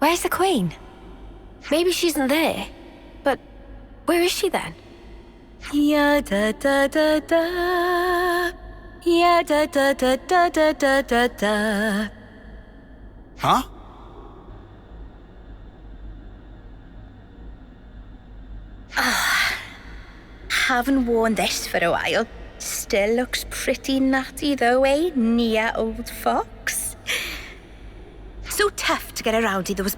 Where's the Queen? Maybe she isn't there. But where is she then? Ya da da da da. Ya da da da da da da da da. Huh? Haven't worn this for a while. Still looks pretty natty though, eh, Nia, old fox? So tough to get around in those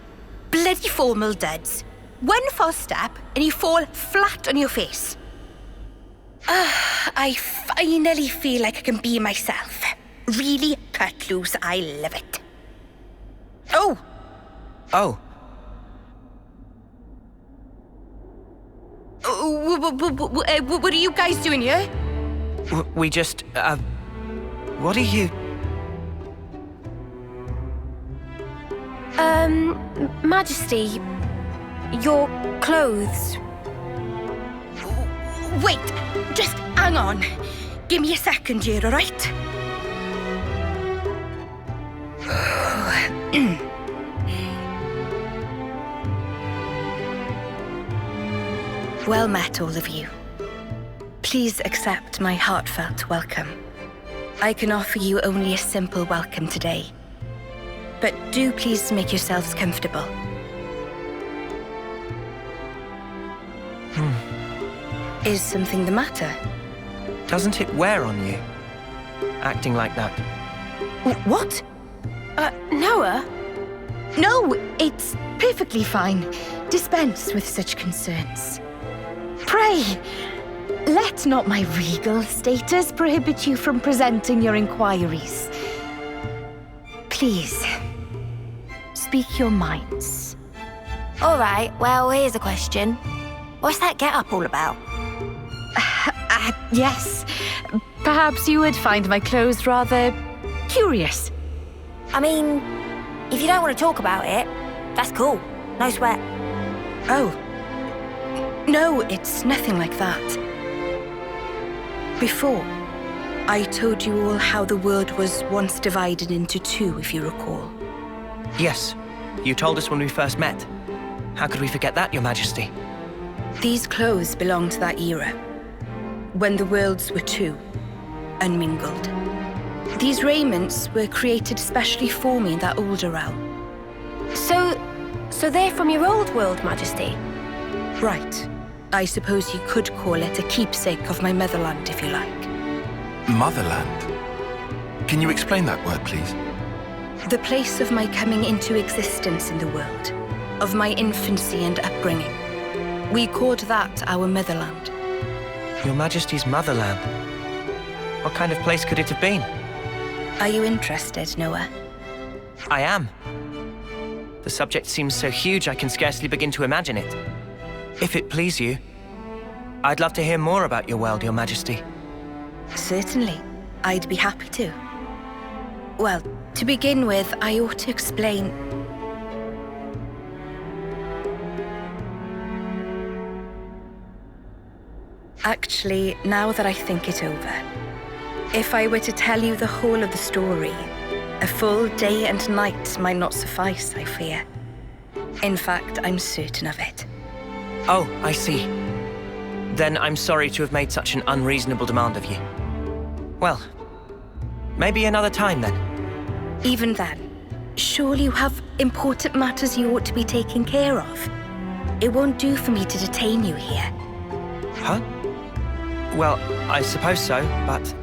bloody formal duds. One false step and you fall flat on your face. I finally feel like I can be myself. Really cut loose, I love it. Oh! Oh. What are you guys doing here? We just, what are you? Majesty, your clothes. Wait, just hang on. Give me a second here, all right? Well met, all of you. Please accept my heartfelt welcome. I can offer you only a simple welcome today. But do please make yourselves comfortable. Is something the matter? Doesn't it wear on you? Acting like that. What? Noah? No, it's perfectly fine. Dispense with such concerns. Pray, let not my regal status prohibit you from presenting your inquiries. Please, speak your minds. All right, well, here's a question. What's that get-up all about? Yes. Perhaps you would find my clothes rather curious. I mean, if you don't want to talk about it, that's cool. No sweat. Oh. No, it's nothing like that. Before, I told you all how the world was once divided into two, if you recall. Yes, you told us when we first met. How could we forget that, Your Majesty? These clothes belong to that era, when the worlds were two, unmingled. These raiments were created specially for me in that older realm. So they're from your old world, Majesty? Right. I suppose you could call it a keepsake of my motherland, if you like. Motherland? Can you explain that word, please? The place of my coming into existence in the world, of my infancy and upbringing. We called that our motherland. Your Majesty's motherland? What kind of place could it have been? Are you interested, Noah? I am. The subject seems so huge I can scarcely begin to imagine it. If it please you, I'd love to hear more about your world, Your Majesty. Certainly. I'd be happy to. Well, to begin with, I ought to explain... Actually, now that I think it over, if I were to tell you the whole of the story, a full day and night might not suffice, I fear. In fact, I'm certain of it. Oh, I see. Then I'm sorry to have made such an unreasonable demand of you. Well, maybe another time then. Even then, surely you have important matters you ought to be taking care of. It won't do for me to detain you here. Huh? Well, I suppose so, but...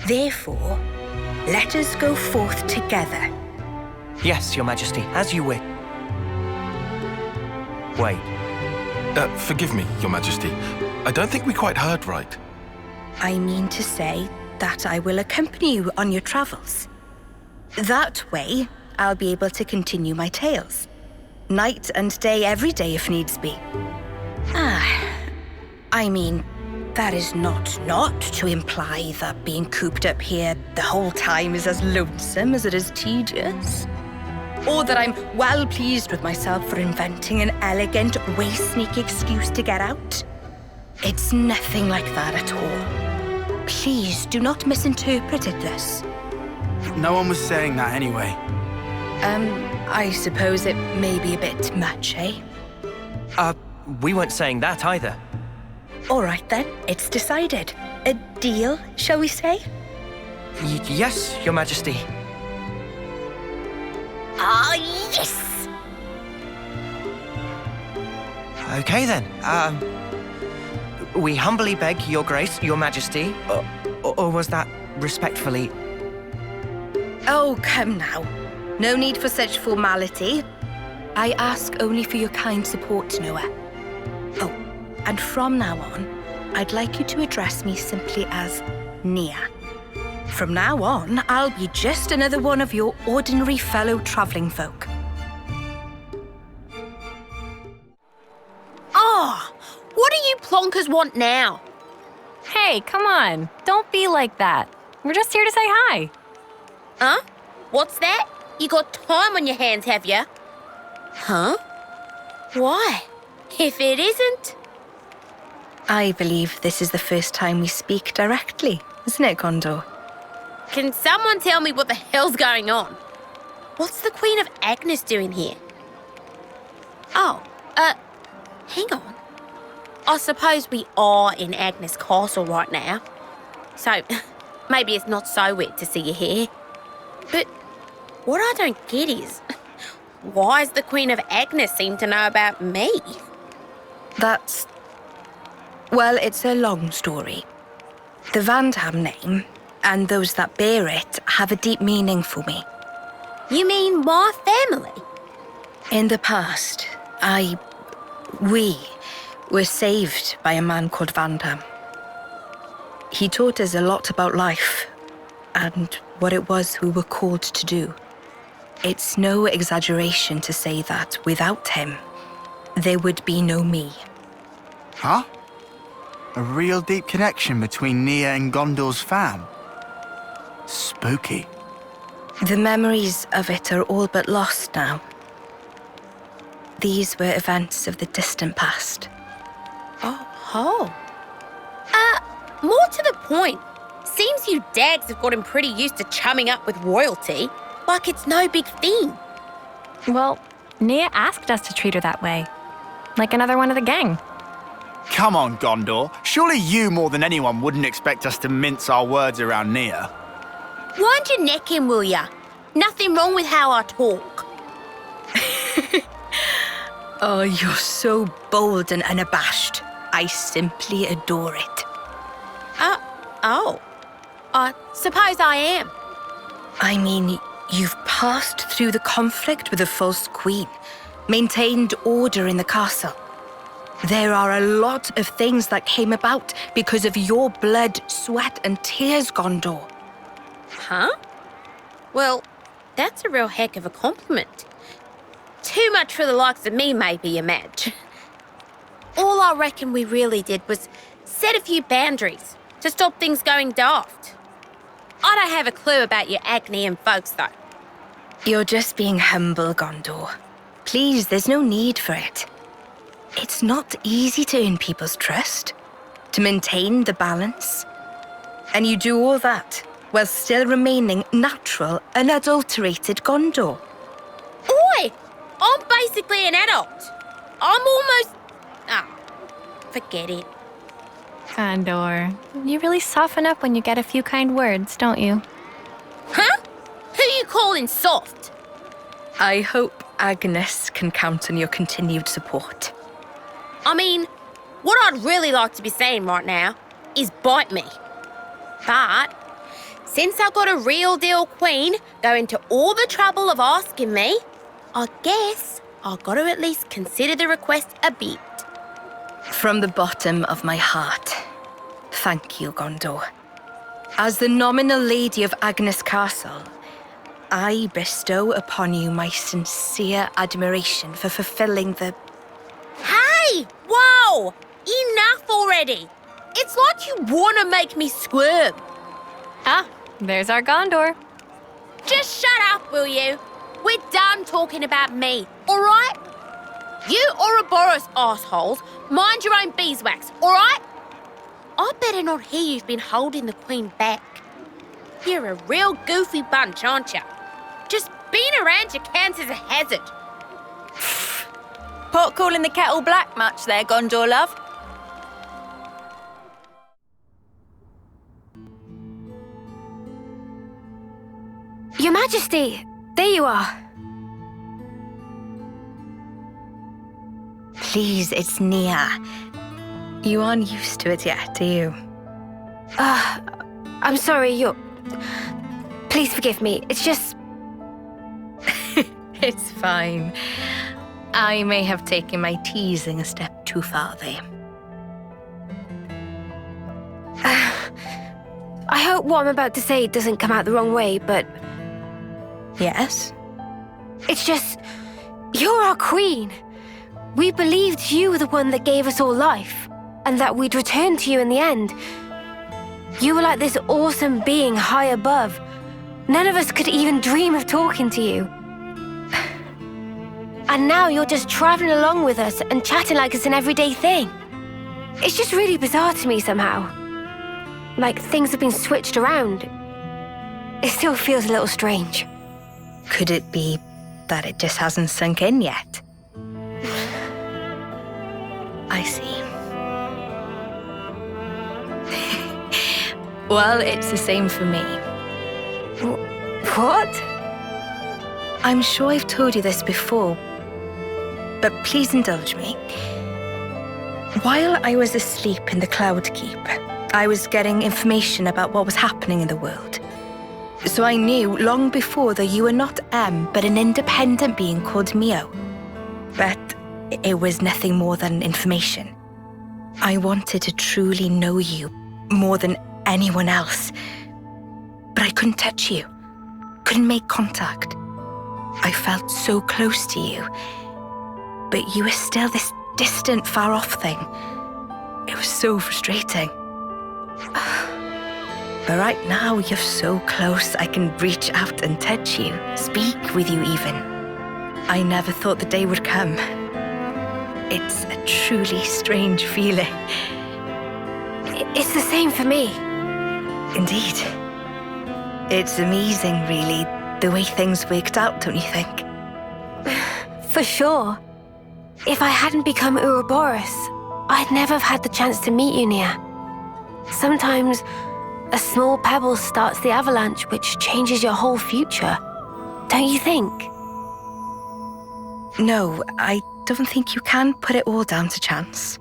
Therefore, let us go forth together. Yes, Your Majesty, as you wish. Wait. Forgive me, Your Majesty. I don't think we quite heard right. I mean to say that I will accompany you on your travels. That way, I'll be able to continue my tales. Night and day, every day if needs be. I mean, that is not to imply that being cooped up here the whole time is as lonesome as it is tedious. Or that I'm well pleased with myself for inventing an elegant, way-sneaky excuse to get out. It's nothing like that at all. Please do not misinterpret it thus. No one was saying that anyway. I suppose it may be a bit much, eh? We weren't saying that either. All right then, it's decided. A deal, shall we say? Yes, Your Majesty. Ah, yes! Okay then, we humbly beg Your Grace, Your Majesty, or was that respectfully? Oh, come now. No need for such formality. I ask only for your kind support, Noah. Oh, and from now on, I'd like you to address me simply as Nia. From now on, I'll be just another one of your ordinary fellow traveling folk. Oh, what do you plonkers want now? Hey, come on. Don't be like that. We're just here to say hi. Huh? What's that? You got time on your hands, have you? Huh? Why? If it isn't... I believe this is the first time we speak directly, isn't it, Gondor? Can someone tell me what the hell's going on? What's the Queen of Agnes doing here? Oh, hang on. I suppose we are in Agnes Castle right now. So, maybe it's not so weird to see you here. But what I don't get is, why does the Queen of Agnes seem to know about me? That's... well, it's a long story. The Vandham name, and those that bear it, have a deep meaning for me. You mean my family? In the past, we were saved by a man called Vandham. He taught us a lot about life, and what it was we were called to do. It's no exaggeration to say that without him, there would be no me. Huh? A real deep connection between Nia and Gondor's fam. Spooky. The memories of it are all but lost now. These were events of the distant past. Oh. More to the point. Seems you dags have gotten pretty used to chumming up with royalty, like it's no big thing. Well, Nia asked us to treat her that way. Like another one of the gang. Come on, Gondor. Surely you more than anyone wouldn't expect us to mince our words around Nia. Wind your neck in, will ya? Nothing wrong with how I talk. Oh, you're so bold and unabashed. I simply adore it. I suppose I am. I mean, you've passed through the conflict with the false queen, maintained order in the castle. There are a lot of things that came about because of your blood, sweat, and tears, Gondor. Huh? Well, that's a real heck of a compliment. Too much for the likes of me, maybe, you match. All I reckon we really did was set a few boundaries to stop things going daft. I don't have a clue about your Agnian folks, though. You're just being humble, Gondor. Please, there's no need for it. It's not easy to earn people's trust, to maintain the balance. And you do all that while still remaining natural, unadulterated Gondor. Oi! I'm basically an adult. I'm almost... forget it. Gondor, you really soften up when you get a few kind words, don't you? Huh? Who you calling soft? I hope Agnes can count on your continued support. I mean, what I'd really like to be saying right now is bite me. But since I've got a real deal queen going to all the trouble of asking me, I guess I've got to at least consider the request a bit. From the bottom of my heart, thank you, Gondor. As the nominal lady of Agnes Castle, I bestow upon you my sincere admiration for fulfilling the... Hey! Whoa! Enough already! It's like you want to make me squirm. Ah, there's our Gondor. Just shut up, will you? We're done talking about me, all right? You Ouroboros assholes, mind your own beeswax, all right? I better not hear you've been holding the Queen back. You're a real goofy bunch, aren't you? Just being around LaChance is a hazard. Pot calling the kettle black much there, Gondor love? Your Majesty, there you are. Please, it's Nia. You aren't used to it yet, are you? I'm sorry, Please forgive me. It's just... It's fine. I may have taken my teasing a step too far there. I hope what I'm about to say doesn't come out the wrong way, but... Yes? It's just... You're our queen. We believed you were the one that gave us all life, and that we'd return to you in the end. You were like this awesome being high above. None of us could even dream of talking to you. And now you're just traveling along with us and chatting like it's an everyday thing. It's just really bizarre to me somehow. Like things have been switched around. It still feels a little strange. Could it be that it just hasn't sunk in yet? I see. Well, it's the same for me. What? I'm sure I've told you this before, but please indulge me. While I was asleep in the Cloud Keep, I was getting information about what was happening in the world. So I knew long before that you were not but an independent being called Mio. But it was nothing more than information. I wanted to truly know you more than anyone else. But I couldn't touch you, couldn't make contact. I felt so close to you, but you were still this distant, far-off thing. It was so frustrating. But right now, you're so close, I can reach out and touch you, speak with you even. I never thought the day would come. It's a truly strange feeling. It's the same for me. Indeed. It's amazing, really, the way things worked out, don't you think? For sure. If I hadn't become Ouroboros, I'd never have had the chance to meet you, Nia. Sometimes, a small pebble starts the avalanche which changes your whole future. Don't you think? No, I don't think you can put it all down to chance.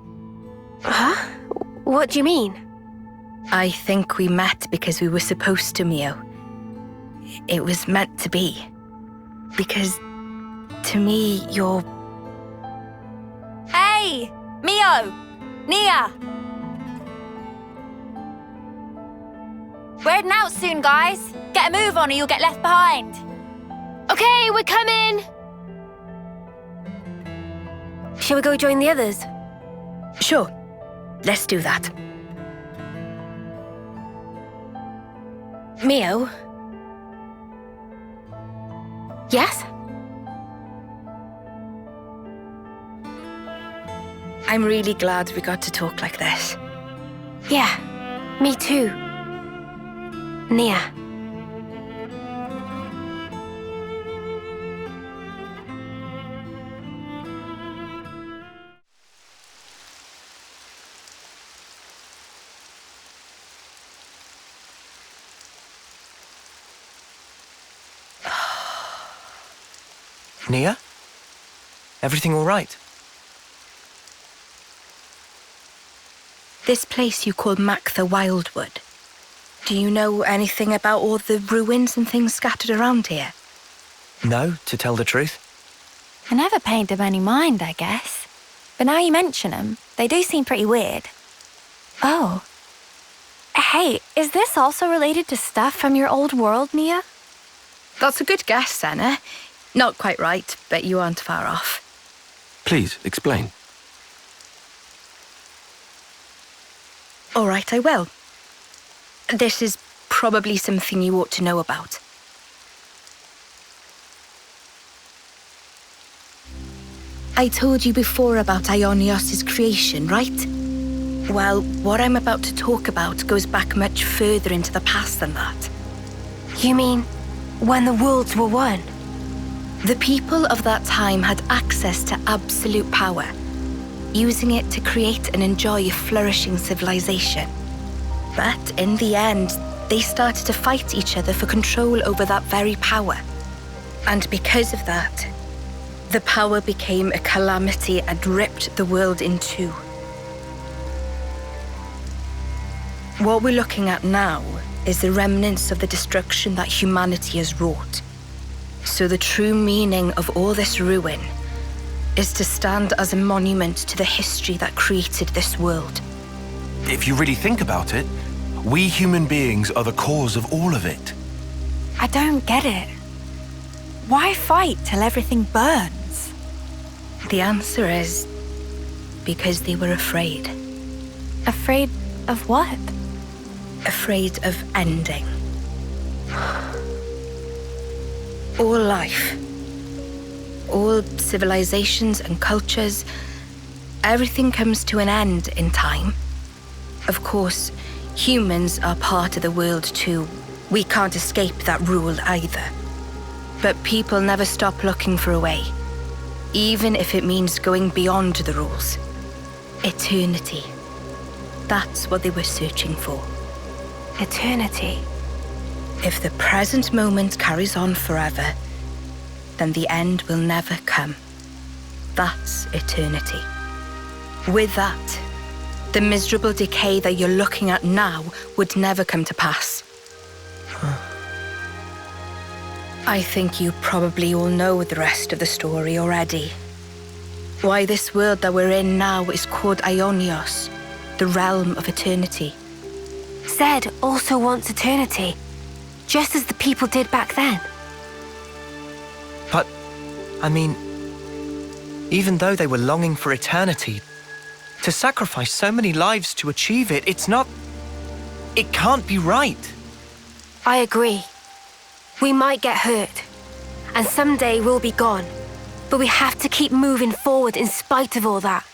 Huh? What do you mean? I think we met because we were supposed to, Mio. It was meant to be. Because, to me, you're... Hey! Mio! Nia! We're heading out soon, guys. Get a move on or you'll get left behind. Okay, we're coming! Shall we go join the others? Sure. Let's do that. Mio? Yes? I'm really glad we got to talk like this. Yeah, me too. Nia. Nia? Everything all right? This place you call the Wildwood. Do you know anything about all the ruins and things scattered around here? No, to tell the truth. I never paid them any mind, I guess. But now you mention them, they do seem pretty weird. Oh. Hey, is this also related to stuff from your old world, Nia? That's a good guess, Sena. Not quite right, but you aren't far off. Please, explain. All right, I will. This is probably something you ought to know about. I told you before about Ionios' creation, right? Well, what I'm about to talk about goes back much further into the past than that. You mean when the worlds were one? The people of that time had access to absolute power, using it to create and enjoy a flourishing civilization. But in the end, they started to fight each other for control over that very power. And because of that, the power became a calamity and ripped the world in two. What we're looking at now is the remnants of the destruction that humanity has wrought. So the true meaning of all this ruin is to stand as a monument to the history that created this world. If you really think about it, we human beings are the cause of all of it. I don't get it. Why fight till everything burns? The answer is because they were afraid. Afraid of what? Afraid of ending. All life, all civilizations and cultures, everything comes to an end in time. Of course, humans are part of the world too. We can't escape that rule either. But people never stop looking for a way, even if it means going beyond the rules. Eternity. That's what they were searching for. Eternity. If the present moment carries on forever, then the end will never come. That's eternity. With that, the miserable decay that you're looking at now would never come to pass. I think you probably all know the rest of the story already. Why this world that we're in now is called Aionios, the realm of eternity. Zed also wants eternity, just as the people did back then. But, I mean, even though they were longing for eternity, to sacrifice so many lives to achieve it, it can't be right. I agree. We might get hurt, and someday we'll be gone. But we have to keep moving forward in spite of all that.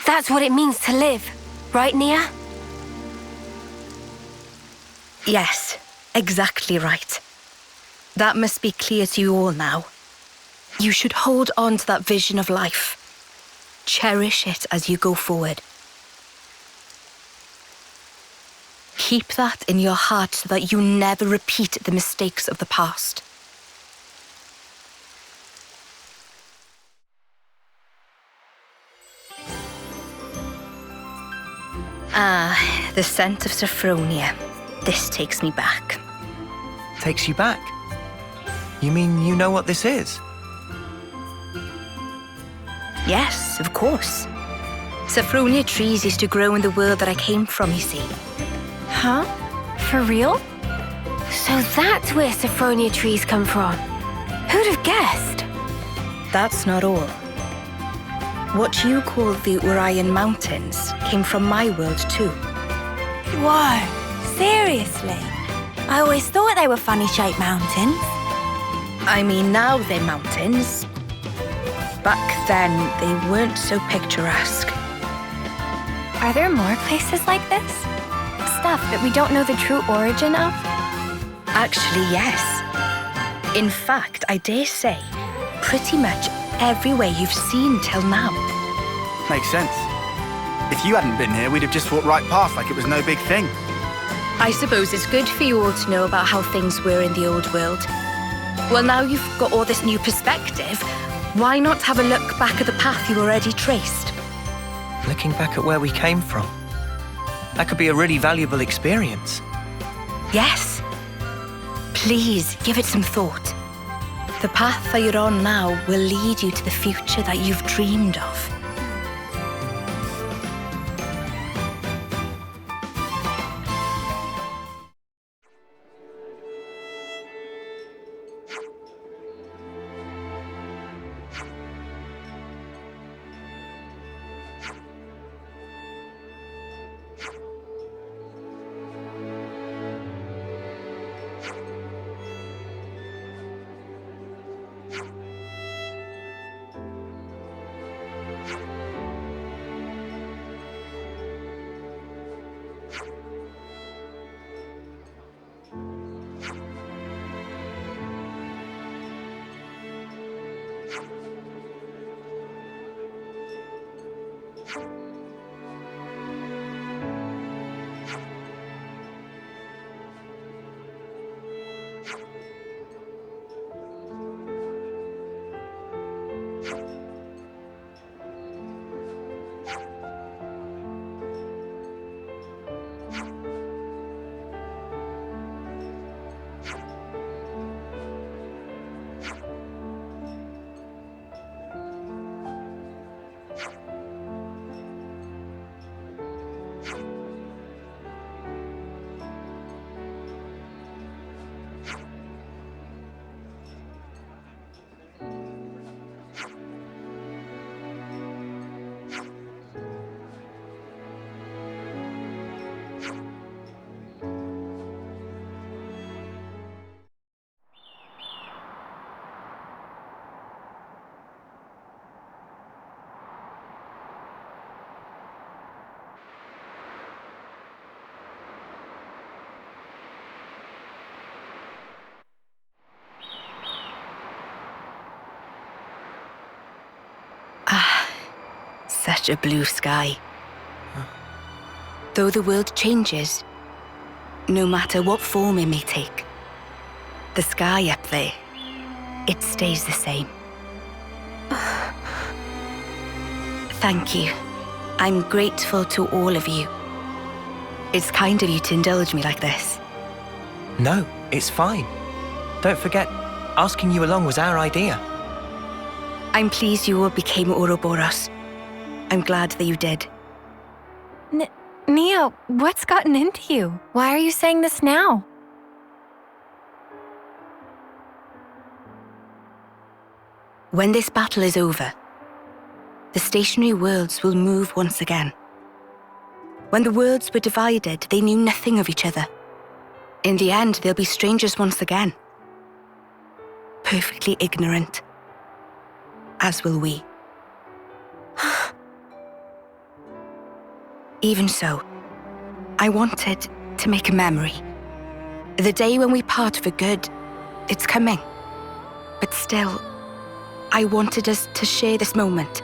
That's what it means to live, right, Nia? Yes, exactly right. That must be clear to you all now. You should hold on to that vision of life. Cherish it as you go forward. Keep that in your heart so that you never repeat the mistakes of the past. Ah, the scent of Sophronia. This takes me back. Takes you back? You mean you know what this is? Yes, of course. Sophronia trees used to grow in the world that I came from, you see. Huh? For real? So that's where Sophronia trees come from. Who'd have guessed? That's not all. What you call the Urian Mountains came from my world too. Whoa, seriously? I always thought they were funny-shaped mountains. I mean, now they're mountains. Back then, they weren't so picturesque. Are there more places like this? Stuff that we don't know the true origin of? Actually, yes. In fact, I dare say, pretty much everywhere you've seen till now. Makes sense. If you hadn't been here, we'd have just walked right past like it was no big thing. I suppose it's good for you all to know about how things were in the old world. Well, now you've got all this new perspective, why not have a look back at the path you already traced? Looking back at where we came from. That could be a really valuable experience. Yes. Please, give it some thought. The path that you're on now will lead you to the future that you've dreamed of. such a blue sky. Though the world changes, no matter what form it may take, the sky up there, it stays the same. Thank you. I'm grateful to all of you. It's kind of you to indulge me like this. No, it's fine. Don't forget, asking you along was our idea. I'm pleased you all became Ouroboros. I'm glad that you did. Nia, what's gotten into you? Why are you saying this now? When this battle is over, the stationary worlds will move once again. When the worlds were divided, they knew nothing of each other. In the end, they'll be strangers once again. Perfectly ignorant. As will we. Even so, I wanted to make a memory. The day when we part for good, it's coming. But still, I wanted us to share this moment.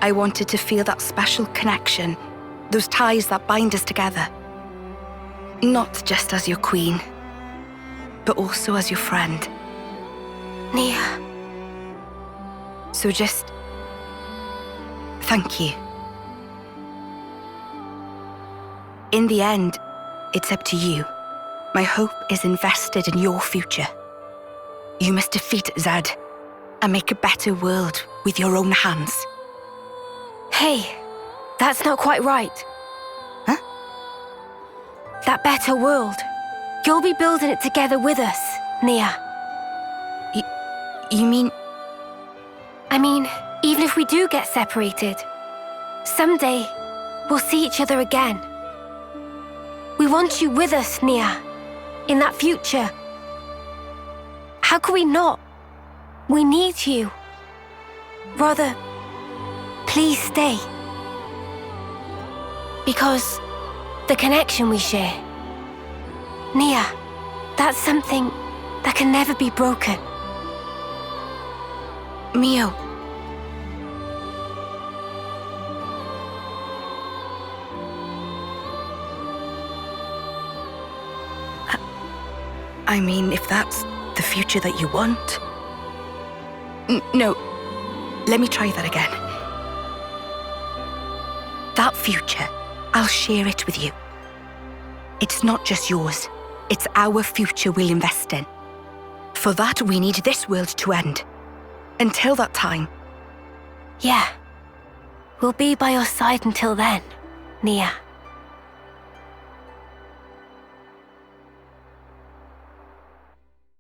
I wanted to feel that special connection, those ties that bind us together. Not just as your queen, but also as your friend. Nia. So just... thank you. In the end, it's up to you. My hope is invested in your future. You must defeat Zed and make a better world with your own hands. Hey, that's not quite right. Huh? That better world. You'll be building it together with us, Nia. You mean... I mean, even if we do get separated, someday we'll see each other again. We want you with us, Nia, in that future. How could we not? We need you. Rather, please stay. Because the connection we share, Nia, that's something that can never be broken. Mio. I mean, if that's the future that you want... No, let me try that again. That future, I'll share it with you. It's not just yours. It's our future we'll invest in. For that, we need this world to end. Until that time. Yeah. We'll be by your side until then, Nia.